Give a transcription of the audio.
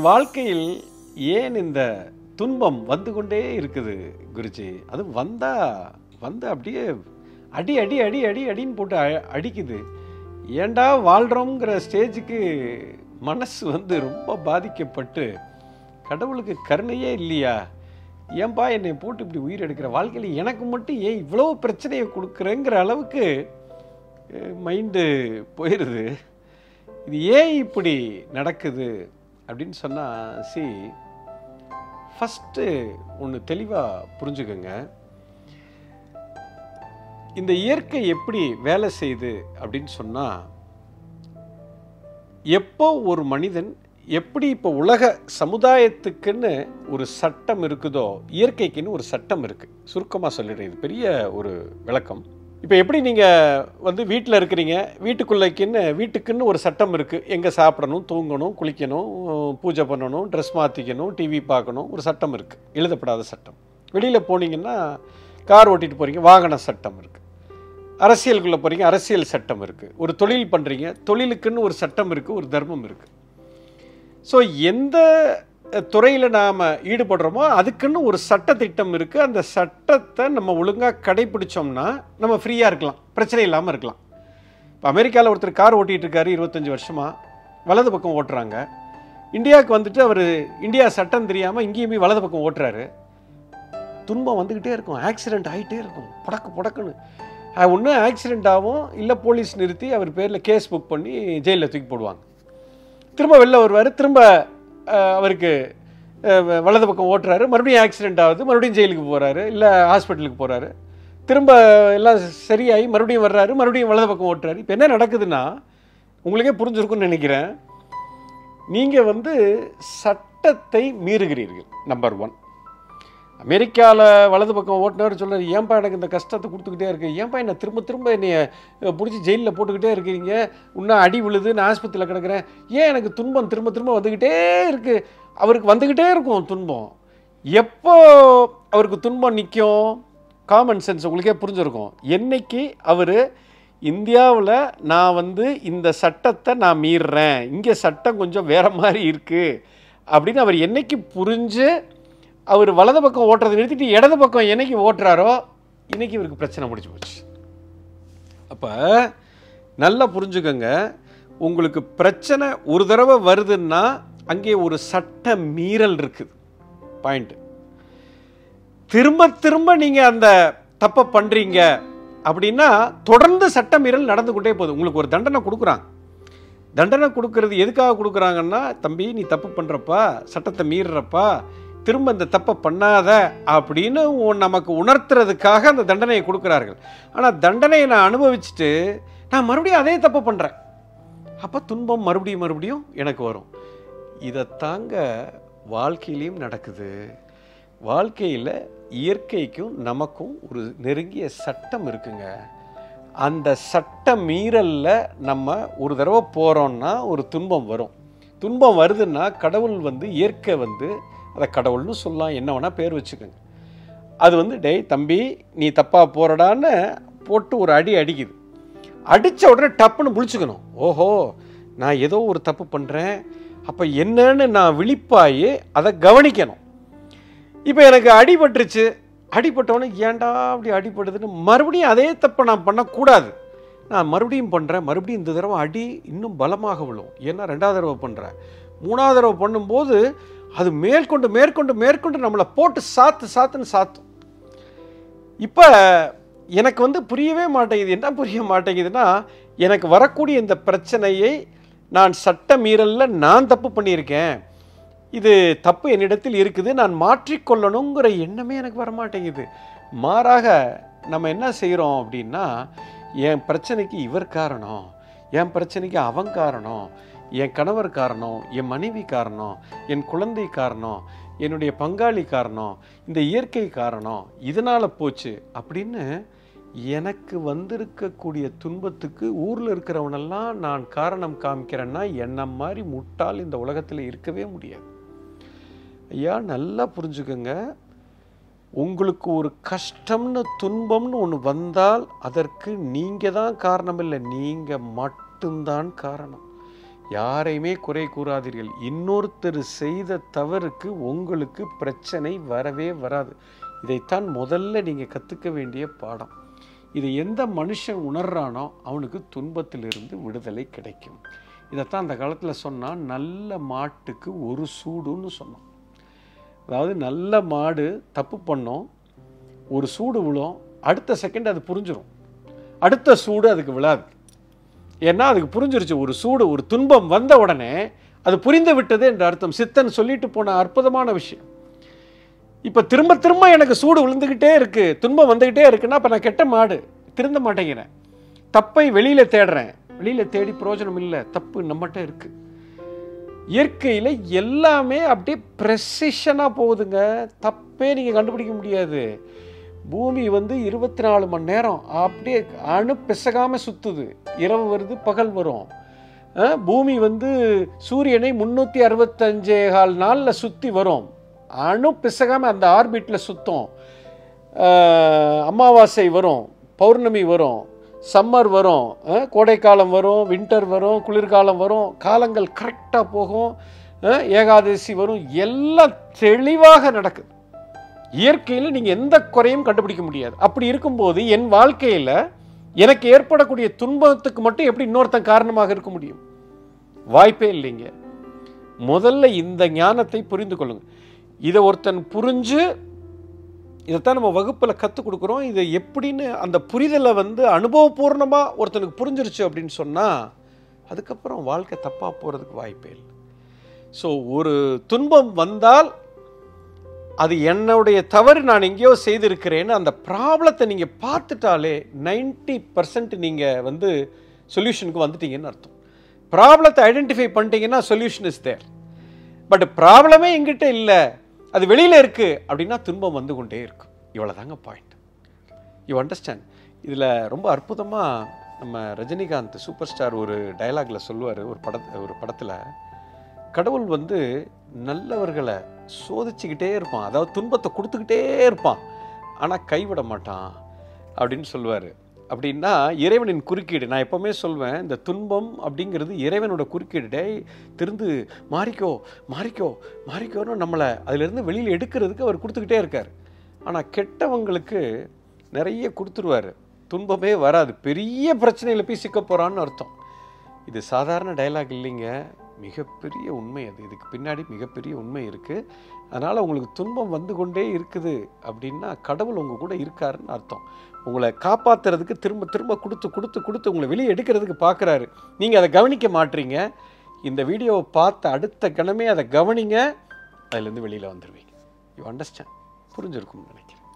வாழ்க்கையில் ஏன் இந்த துன்பம் வந்து கொண்டே இருக்குது குருஜி? அது வந்து அப்படியே அடி அடி அடி அடி அடின்னு போட்டு அடிக்குது. ஏண்டா வாழ்கிறோங்கிற ஸ்டேஜுக்கு மனசு ரொம்ப பாதிக்கப்பட்டு கடவுளுக்கு கருணையே இல்லையா? ஏன்பா என்னை போட்டு இப்படி உயிர் எடுக்கிற? வாழ்க்கையில் எனக்கு மட்டும் ஏன் இவ்வளோ பிரச்சனையை கொடுக்குறேங்கிற அளவுக்கு மைண்டு போயிடுது. இது ஏன் இப்படி நடக்குது அப்படின்னு சொன்னால், ஃபஸ்ட்டு ஒன்று தெளிவாக புரிஞ்சுக்கோங்க. இந்த இயற்கை எப்படி வேலை செய்யுது அப்படின்னு சொன்னால், எப்போ ஒரு மனிதன் எப்படி இப்போ உலக சமுதாயத்துக்குன்னு ஒரு சட்டம் இருக்குதோ, இயற்கைக்குன்னு ஒரு சட்டம் இருக்குது. சுருக்கமாக சொல்லிடுறேன், இது பெரிய ஒரு விளக்கம். இப்போ எப்படி நீங்கள் வீட்டில் இருக்கிறீங்க, வீட்டுக்குன்னு ஒரு சட்டம் இருக்குது. எங்கே சாப்பிடணும், தூங்கணும், குளிக்கணும், பூஜை பண்ணணும், ட்ரெஸ் மாற்றிக்கணும், டிவி பார்க்கணும், ஒரு சட்டம் இருக்குது, எழுதப்படாத சட்டம். வெளியில் போனீங்கன்னா கார் ஓட்டிகிட்டு போகிறீங்க, வாகன சட்டம் இருக்குது. அரசியலுக்குள்ளே போகிறீங்க, அரசியல் சட்டம் இருக்குது. ஒரு தொழில் பண்ணுறீங்க, தொழிலுக்குன்னு ஒரு சட்டம் இருக்குது, ஒரு தர்மம் இருக்குது. ஸோ எந்த துறையில் நாம் ஈடுபடுறோமோ அதுக்குன்னு ஒரு சட்டத்திட்டம் இருக்குது. அந்த சட்டத்தை நம்ம ஒழுங்காக கடைப்பிடிச்சோம்னா நம்ம ஃப்ரீயாக இருக்கலாம், பிரச்சனை இல்லாமல் இருக்கலாம். இப்போ அமெரிக்காவில் ஒருத்தர் கார் ஓட்டிகிட்டு இருக்காரு 25 வருஷமாக, வலது பக்கம் ஓட்டுறாங்க. இந்தியாவுக்கு அவர் இந்தியா சட்டம் தெரியாமல் இங்கேயுமே வலது பக்கம் ஓட்டுறாரு. துன்பம் வந்துக்கிட்டே இருக்கும், ஆக்சிடெண்ட் ஆகிட்டே இருக்கும், புடக்குன்னு. ஒன்று ஆக்சிடெண்ட் ஆகும், இல்லை போலீஸ் நிறுத்தி அவர் பேரில் கேஸ் புக் பண்ணி ஜெயிலில் தூக்கி போடுவாங்க. திரும்ப வெளில வருவார், திரும்ப அவருக்கு வலது பக்கம் ஓட்டுறாரு, மறுபடியும் ஆக்சிடெண்ட் ஆகுது, மறுபடியும் ஜெயிலுக்கு போகிறாரு, இல்லை ஹாஸ்பிட்டலுக்கு போகிறாரு, திரும்ப எல்லாம் சரியாகி மறுபடியும் வர்றாரு, மறுபடியும் வலது பக்கம் ஓட்டுறாரு. இப்போ என்ன நடக்குதுன்னா, உங்களுக்கே புரிஞ்சிருக்குன்னு நினைக்கிறேன், நீங்கள் சட்டத்தை மீறுகிறீர்கள். நம்பர் 1. அமெரிக்காவில் வலது பக்கம் ஓட்டுனார் சொல்கிறார், ஏன்பா எனக்கு இந்த கஷ்டத்தை கொடுத்துக்கிட்டே இருக்கு, ஏன்பா என்னை திரும்ப என்னைய பிடிச்சி ஜெயிலில் போட்டுக்கிட்டே இருக்கிறீங்க, இன்னும் அடி விழுது, நான் ஆஸ்பத்திரியில் கிடக்கிறேன், ஏன் எனக்கு துன்பம் திரும்ப வந்துக்கிட்டே இருக்குது? அவருக்கு வந்துக்கிட்டே இருக்கும் துன்பம். எப்போ அவருக்கு துன்பம் நிற்கும்? காமன் சென்ஸ் உங்களுக்கே புரிஞ்சிருக்கும். என்னைக்கு அவர் இந்தியாவில் நான் இந்த சட்டத்தை நான் மீறுறேன், இங்கே சட்டம் கொஞ்சம் வேறு மாதிரி இருக்குது அப்படின்னு அவர் என்னைக்கு புரிஞ்சு அவர் வலது பக்கம் ஓட்டுறதை நிறுத்திட்டு இடது பக்கம் என்னைக்கு ஓட்டுறாரோ இன்னைக்கு இவருக்கு பிரச்சனை முடிச்சு போச்சு. அப்போ நல்லா புரிஞ்சுக்கோங்க, உங்களுக்கு பிரச்சனை ஒரு தடவை வருதுன்னா அங்கே ஒரு சட்ட மீறல் இருக்குது. பாயிண்ட். திரும்ப நீங்கள் அந்த தப்பை பண்ணுறீங்க அப்படின்னா தொடர்ந்து சட்ட மீறல் நடந்து கொண்டே போகுது. உங்களுக்கு ஒரு தண்டனை கொடுக்குறாங்க. தண்டனை கொடுக்கறது எதுக்காக கொடுக்குறாங்கன்னா, தம்பி நீ தப்பு பண்ணுறப்பா, சட்டத்தை மீறுறப்பா, திரும்ப இந்த தப்பை பண்ணாத அப்படின்னு நமக்கு உணர்த்துறதுக்காக அந்த தண்டனையை கொடுக்குறார்கள். ஆனால் தண்டனையை நான் அனுபவிச்சுட்டு நான் மறுபடியும் அதே தப்பை பண்ணுறேன். அப்போ துன்பம் மறுபடியும் எனக்கு வரும். இதைத்தாங்க வாழ்க்கையிலையும் நடக்குது. வாழ்க்கையில் இயற்கைக்கும் நமக்கும் ஒரு நெருங்கிய சட்டம் இருக்குங்க. அந்த சட்ட மீறலில் நம்ம ஒரு தடவை போகிறோன்னா ஒரு துன்பம் வரும். துன்பம் வருதுன்னா கடவுள் இயற்கை அதை கடவுள்னு சொல்லலாம், என்ன வேணால் பேர் வச்சுக்கோங்க. அது டேய் தம்பி நீ தப்பாக போகிறடான்னு போட்டு ஒரு அடி அடிக்குது. அடித்த உடனே டப்புன்னு முழிச்சுக்கணும். ஓஹோ நான் ஏதோ ஒரு தப்பு பண்ணுறேன், அப்போ என்னன்னு நான் விழிப்பாயி அதை கவனிக்கணும். இப்போ எனக்கு அடிபட்டுருச்சு, அடிபட்டவொடனே ஏன்டா அப்படி அடிபடுதுன்னு மறுபடியும் அதே தப்பை நான் பண்ணக்கூடாது. நான் மறுபடியும் பண்ணுறேன், மறுபடியும் இந்த தடவை அடி இன்னும் பலமாக விழும். ஏன்னா 2வது தடவை பண்ணுறேன். 3வது தடவை பண்ணும்போது அது மேற்கொண்டு நம்மளை போட்டு சாத்துன்னு சாத்தும். இப்போ எனக்கு புரியவே மாட்டேங்குது. என்ன புரிய மாட்டேங்குதுன்னா, எனக்கு வரக்கூடிய இந்த பிரச்சனையை நான் சட்ட மீறலில் நான் தப்பு பண்ணியிருக்கேன், இது தப்பு என்னிடத்தில் இருக்குது, நான் மாற்றிக்கொள்ளணுங்கிற எண்ணமே எனக்கு வரமாட்டேங்குது. மாறாக நம்ம என்ன செய்கிறோம் அப்படின்னா, என் பிரச்சனைக்கு இவர் காரணம், என் பிரச்சனைக்கு அவன் காரணம், என் கணவர் காரணம், என் மனைவி காரணம், என் குழந்தை காரணம், என்னுடைய பங்காளி காரணம், இந்த இயற்கை காரணம், இதனால் போச்சு அப்படின்னு எனக்கு வந்திருக்கக்கூடிய துன்பத்துக்கு ஊரில் இருக்கிறவனெல்லாம் நான் காரணம் காமிக்கிறேன்னா என்ன மாதிரி முட்டாள் இந்த உலகத்தில் இருக்கவே முடியாது. ஐயா நல்லா புரிஞ்சுக்கோங்க, உங்களுக்கு ஒரு கஷ்டம்னு துன்பம்னு ஒன்று வந்தால் அதற்கு நீங்கள் தான் காரணம் இல்லை, நீங்கள் மட்டும்தான் காரணம். யாரையுமே குறை கூறாதீர்கள். இன்னொருத்தர் செய்த தவறுக்கு உங்களுக்கு பிரச்சனை வரவே வராது. இதைத்தான் முதல்ல நீங்கள் கற்றுக்க வேண்டிய பாடம். இது எந்த மனுஷன் உணர்றானோ அவனுக்கு துன்பத்திலிருந்து விடுதலை கிடைக்கும். இதைத்தான் அந்த காலத்தில் சொன்னால் நல்ல மாட்டுக்கு ஒரு சூடுன்னு சொன்னோம். அதாவது நல்ல மாடு தப்பு பண்ணோம், ஒரு சூடு விழும், அடுத்த செகண்ட் அது புரிஞ்சிடும், அடுத்த சூடு அதுக்கு விழாது. ஏன்னா அதுக்கு புரிஞ்சிருச்சு, ஒரு சூடு, ஒரு துன்பம் வந்த உடனே அது புரிந்து விட்டது என்ற அர்த்தம். சித்தன் சொல்லிட்டு போன அற்புதமான விஷயம். இப்போ திரும்ப திரும்ப எனக்கு சூடு விழுந்துக்கிட்டே இருக்கு, துன்பம் வந்துக்கிட்டே இருக்குன்னா அப்போ நான் கெட்ட மாடு, திருந்த மாட்டேங்கிறேன், தப்பை வெளியில் தேடுறேன், வெளியில் தேடி பிரயோஜனம் இல்லை, தப்பு நம்மகிட்ட இருக்கு. இயற்கையில் எல்லாமே அப்படியே ப்ரெசிஷனாக போகுதுங்க, தப்பே நீங்கள் கண்டுபிடிக்க முடியாது. பூமி 24 மணி நேரம் அப்படியே அணு பிசகாமல் சுற்றுது, இரவு வருது பகல் வரும். பூமி சூரியனை 365 நாளில் சுற்றி வரும், அணு பிசகாமல் அந்த ஆர்பிட்டில் சுற்றும். அமாவாசை வரும், பௌர்ணமி வரும், சம்மர் வரும், கோடைக்காலம் வரும், வின்டர் வரும், குளிர்காலம் வரும், காலங்கள் கரெக்டாக போகும், ஏகாதசி வரும், எல்லாம் தெளிவாக நடக்குது. இயற்கையில் நீங்கள் எந்த குறையும் கண்டுபிடிக்க முடியாது. அப்படி இருக்கும்போது என் வாழ்க்கையில் எனக்கு ஏற்படக்கூடிய துன்பத்துக்கு மட்டும் எப்படி இன்னொருத்தன் காரணமாக இருக்க முடியும்? வாய்ப்பே இல்லைங்க. முதல்ல இந்த ஞானத்தை புரிந்து கொள்ளுங்க. இதை ஒருத்தன் புரிஞ்சு, இதைத்தான் நம்ம வகுப்பில் கற்றுக் கொடுக்குறோம். இதை எப்படின்னு அந்த புரிதலை அனுபவபூர்ணமாக ஒருத்தனுக்கு புரிஞ்சிருச்சு அப்படின்னு சொன்னால் அதுக்கப்புறம் வாழ்க்கை தப்பாக போகிறதுக்கு வாய்ப்பே இல்லை. ஸோ ஒரு துன்பம் வந்தால் அது என்னுடைய தவறு, நான் எங்கேயோ செய்திருக்கிறேன்னு அந்த ப்ராப்ளத்தை நீங்கள் பார்த்துட்டாலே 90% நீங்கள் சொல்யூஷனுக்கு வந்துட்டீங்கன்னு அர்த்தம். ப்ராப்ளத்தை ஐடென்டிஃபை பண்ணிட்டீங்கன்னா சொல்யூஷன் இஸ் தேர். பட் ப்ராப்ளமே எங்கிட்ட இல்லை, அது வெளியில் இருக்குது அப்படின்னா துன்பம் வந்து கொண்டே இருக்கும். இவ்வளோதாங்க பாயிண்ட். You understand? இதில் ரொம்ப அற்புதமாக நம்ம ரஜினிகாந்த் சூப்பர் ஸ்டார் ஒரு டயலாகில் சொல்லுவார், ஒரு படத்தில் கடவுள் நல்லவர்களை சோதிச்சுக்கிட்டே இருப்பான், அதாவது துன்பத்தை கொடுத்துக்கிட்டே இருப்பான், ஆனால் கைவிட மாட்டான் அப்படின்னு சொல்லுவார். அப்படின்னா இறைவனின் குறுக்கீடு. நான் எப்போவுமே சொல்வேன், இந்த துன்பம் அப்படிங்கிறது இறைவனோட குறுக்கீடு. திருந்து மாறிக்கோ மாறிக்கோ மாறிக்கோன்னு நம்மளை அதிலிருந்து வெளியில் எடுக்கிறதுக்கு அவர் கொடுத்துக்கிட்டே இருக்கார். ஆனால் கெட்டவங்களுக்கு நிறைய கொடுத்துருவார், துன்பமே வராது, பெரிய பிரச்சனையில் போய் சிக்க போகிறான்னு அர்த்தம். இது சாதாரண டயலாக் இல்லைங்க, மிகப்பெரிய உண்மை. அது இதுக்கு பின்னாடி மிகப்பெரிய உண்மை இருக்குது. அதனால் உங்களுக்கு துன்பம் வந்து கொண்டே இருக்குது அப்படின்னா கடவுள் உங்கள் கூட இருக்காருன்னு அர்த்தம். உங்களை காப்பாற்றுறதுக்கு திரும்ப திரும்ப கொடுத்து கொடுத்து கொடுத்து உங்களை வெளியே எடுக்கிறதுக்கு பார்க்குறாரு. நீங்கள் அதை கவனிக்க மாட்டீங்க. இந்த வீடியோவை பார்த்த அடுத்த கணமே அதை கவனிங்க, அதுலேருந்து வெளியில் வந்துடுவீங்க. You understand? புரிஞ்சிருக்கும்னு நினைக்கிறேன்.